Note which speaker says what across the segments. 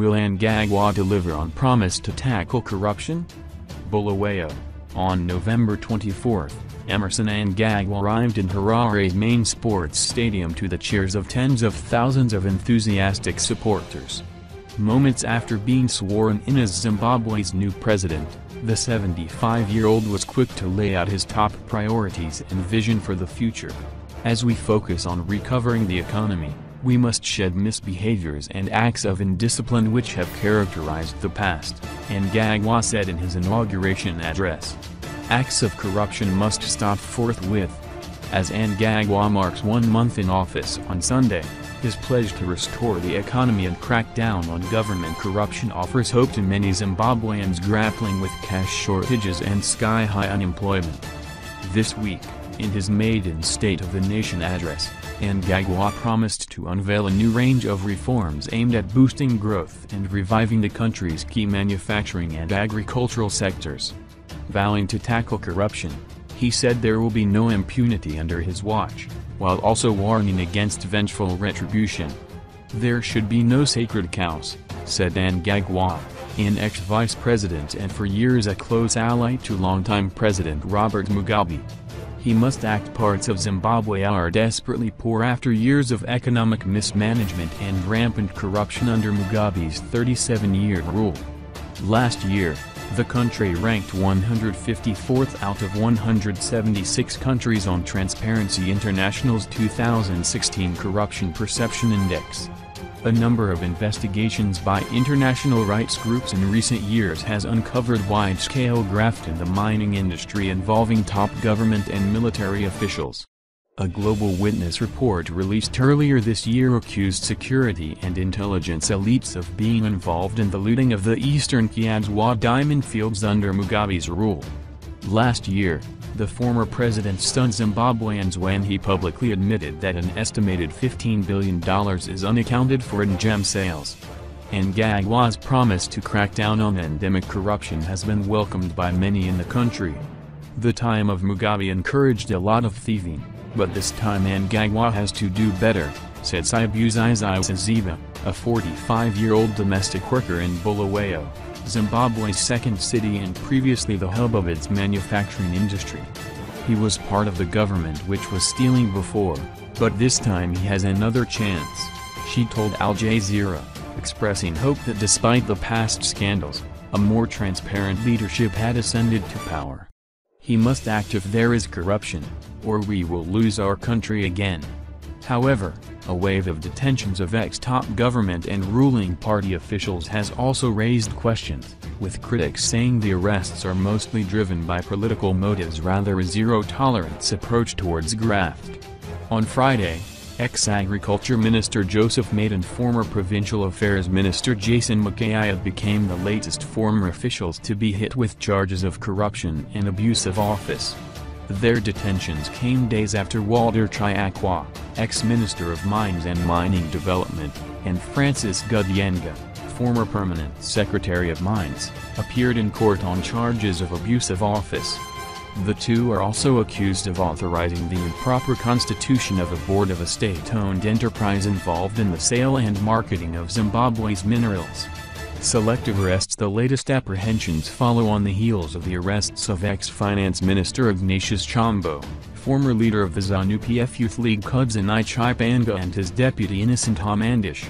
Speaker 1: Will Mnangagwa deliver on promise to tackle corruption? Bulawayo. On November 24, Emmerson Mnangagwa arrived in Harare's main sports stadium to the cheers of tens of thousands of enthusiastic supporters. Moments after being sworn in as Zimbabwe's new president, the 75-year-old was quick to lay out his top priorities and vision for the future. As we focus on recovering the economy, we must shed misbehaviors and acts of indiscipline which have characterized the past, Mnangagwa said in his inauguration address. Acts of corruption must stop forthwith. As Mnangagwa marks 1 month in office on Sunday, his pledge to restore the economy and crack down on government corruption offers hope to many Zimbabweans grappling with cash shortages and sky-high unemployment. This week, in his maiden State of the Nation address, Mnangagwa promised to unveil a new range of reforms aimed at boosting growth and reviving the country's key manufacturing and agricultural sectors. Vowing to tackle corruption, he said there will be no impunity under his watch, while also warning against vengeful retribution. There should be no sacred cows, said Mnangagwa, an ex-vice president and for years a close ally to longtime President Robert Mugabe. He must act. Parts of Zimbabwe are desperately poor after years of economic mismanagement and rampant corruption under Mugabe's 37-year rule. Last year, the country ranked 154th out of 176 countries on Transparency International's 2016 Corruption Perception Index. A number of investigations by international rights groups in recent years has uncovered wide-scale graft in the mining industry involving top government and military officials. A Global Witness report released earlier this year accused security and intelligence elites of being involved in the looting of the eastern Kiadzwa diamond fields under Mugabe's rule. Last year, the former president stunned Zimbabweans when he publicly admitted that an estimated $15 billion is unaccounted for in gem sales. Mnangagwa's promise to crack down on endemic corruption has been welcomed by many in the country. The time of Mugabe encouraged a lot of thieving, but this time Mnangagwa has to do better, said Ziziba, a 45-year-old domestic worker in Bulawayo, Zimbabwe's second city and previously the hub of its manufacturing industry. He was part of the government which was stealing before, but this time he has another chance, she told Al Jazeera, expressing hope that despite the past scandals, a more transparent leadership had ascended to power. He must act if there is corruption, or we will lose our country again. However, a wave of detentions of ex-top government and ruling party officials has also raised questions, with critics saying the arrests are mostly driven by political motives rather a zero-tolerance approach towards graft. On Friday, ex-Agriculture Minister Joseph Maid and former Provincial Affairs Minister Jason Mkhitaryan became the latest former officials to be hit with charges of corruption and abuse of office. Their detentions came days after Walter Chiakwa, ex-Minister of Mines and Mining Development, and Francis Gudyenga, former Permanent Secretary of Mines, appeared in court on charges of abuse of office. The two are also accused of authorizing the improper constitution of a board of a state-owned enterprise involved in the sale and marketing of Zimbabwe's minerals. Selective arrests. The latest apprehensions follow on the heels of the arrests of ex-finance minister Ignatius Chombo, former leader of the ZANU-PF Youth League Kudzanai Chipanga and his deputy Innocent Hamandish.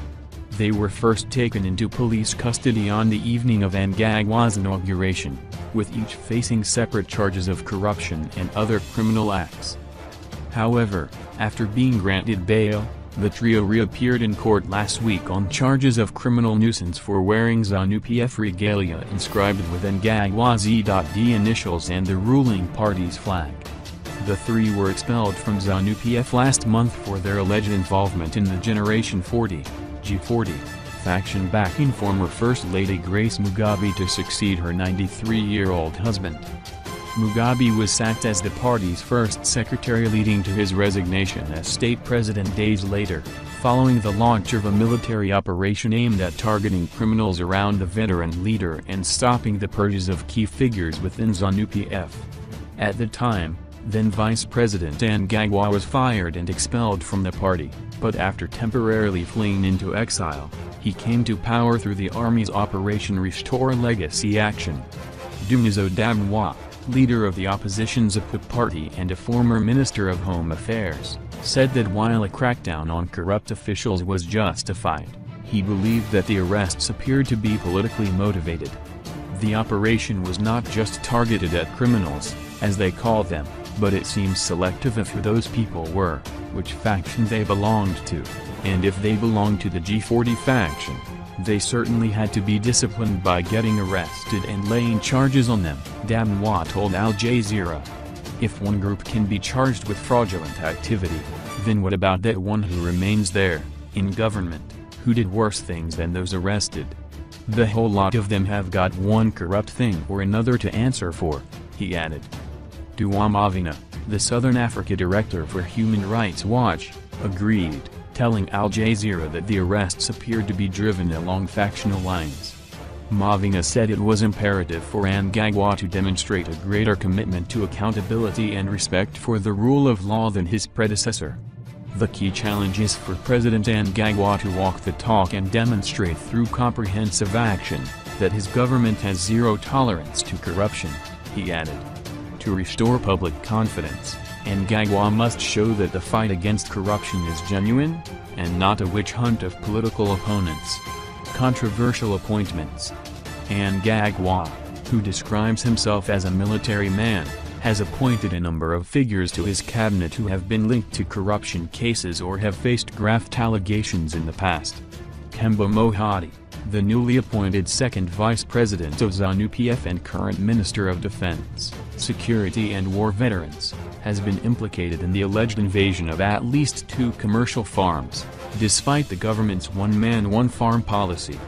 Speaker 1: They were first taken into police custody on the evening of Mnangagwa's inauguration, with each facing separate charges of corruption and other criminal acts. However, after being granted bail, the trio reappeared in court last week on charges of criminal nuisance for wearing ZANU-PF regalia inscribed with Mnangagwa's E.D initials and the ruling party's flag. The three were expelled from ZANU-PF last month for their alleged involvement in the Generation 40, G40, faction backing former First Lady Grace Mugabe to succeed her 93-year-old husband. Mugabe was sacked as the party's first secretary, leading to his resignation as state president days later, following the launch of a military operation aimed at targeting criminals around the veteran leader and stopping the purges of key figures within ZANU-PF. At the time, then Vice President Mnangagwa was fired and expelled from the party, but after temporarily fleeing into exile, He came to power through the army's Operation Restore Legacy Action. Dumizo Dlamini, leader of the opposition ZAPU party and a former Minister of Home Affairs, said that while a crackdown on corrupt officials was justified, he believed that the arrests appeared to be politically motivated. The operation was not just targeted at criminals, as they call them, but it seems selective of who those people were, which faction they belonged to, and if they belonged to the G40 faction, they certainly had to be disciplined by getting arrested and laying charges on them, Dlamini told Al Jazeera. If one group can be charged with fraudulent activity, then what about that one who remains there, in government, who did worse things than those arrested? The whole lot of them have got one corrupt thing or another to answer for, he added. Dlamini, the Southern Africa director for Human Rights Watch, agreed, telling Al Jazeera that the arrests appeared to be driven along factional lines. Mnangagwa said it was imperative for Mnangagwa to demonstrate a greater commitment to accountability and respect for the rule of law than his predecessor. The key challenge is for President Mnangagwa to walk the talk and demonstrate through comprehensive action that his government has zero tolerance to corruption, he added. To restore public confidence, Mnangagwa must show that the fight against corruption is genuine, and not a witch hunt of political opponents. Controversial appointments. Mnangagwa, who describes himself as a military man, has appointed a number of figures to his cabinet who have been linked to corruption cases or have faced graft allegations in the past. Kemba Mohadi, the newly appointed second vice president of ZANU-PF and current Minister of Defense, Security and War Veterans, has been implicated in the alleged invasion of at least 2 commercial farms, despite the government's one-man one-farm policy.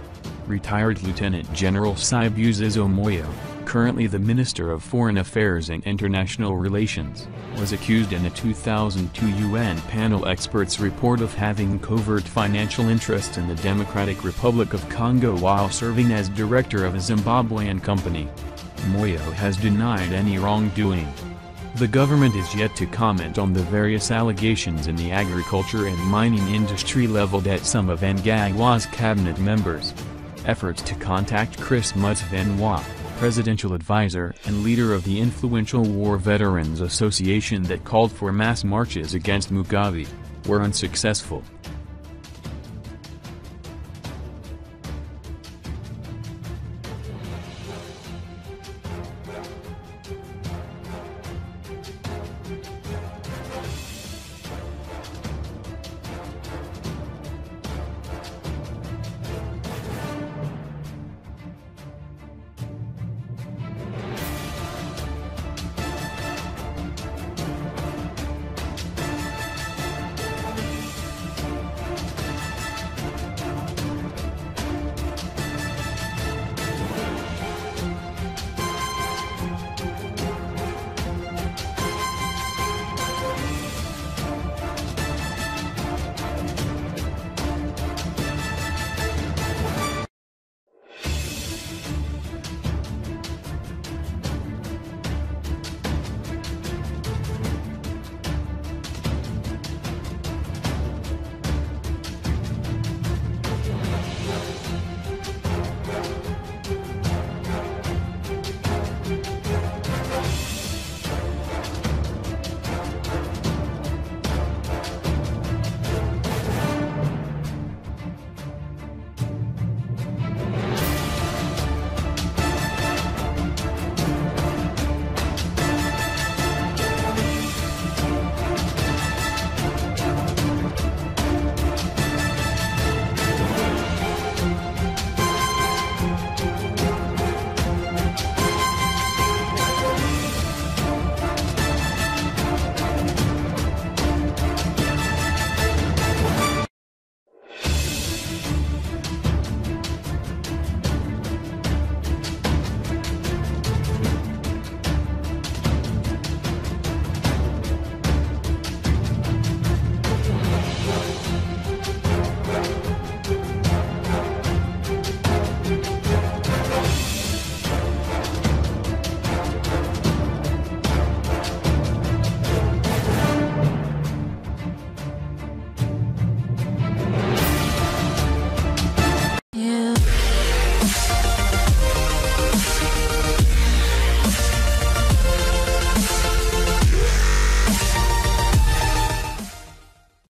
Speaker 1: Retired Lieutenant General Sibusiso Moyo, currently the Minister of Foreign Affairs and International Relations, was accused in a 2002 UN panel experts report of having covert financial interests in the Democratic Republic of Congo while serving as director of a Zimbabwean company. Moyo has denied any wrongdoing. The government is yet to comment on the various allegations in the agriculture and mining industry leveled at some of Mnangagwa's cabinet members. Efforts to contact Chris Mutsvenwa, presidential advisor and leader of the influential War Veterans Association that called for mass marches against Mugabe, were unsuccessful.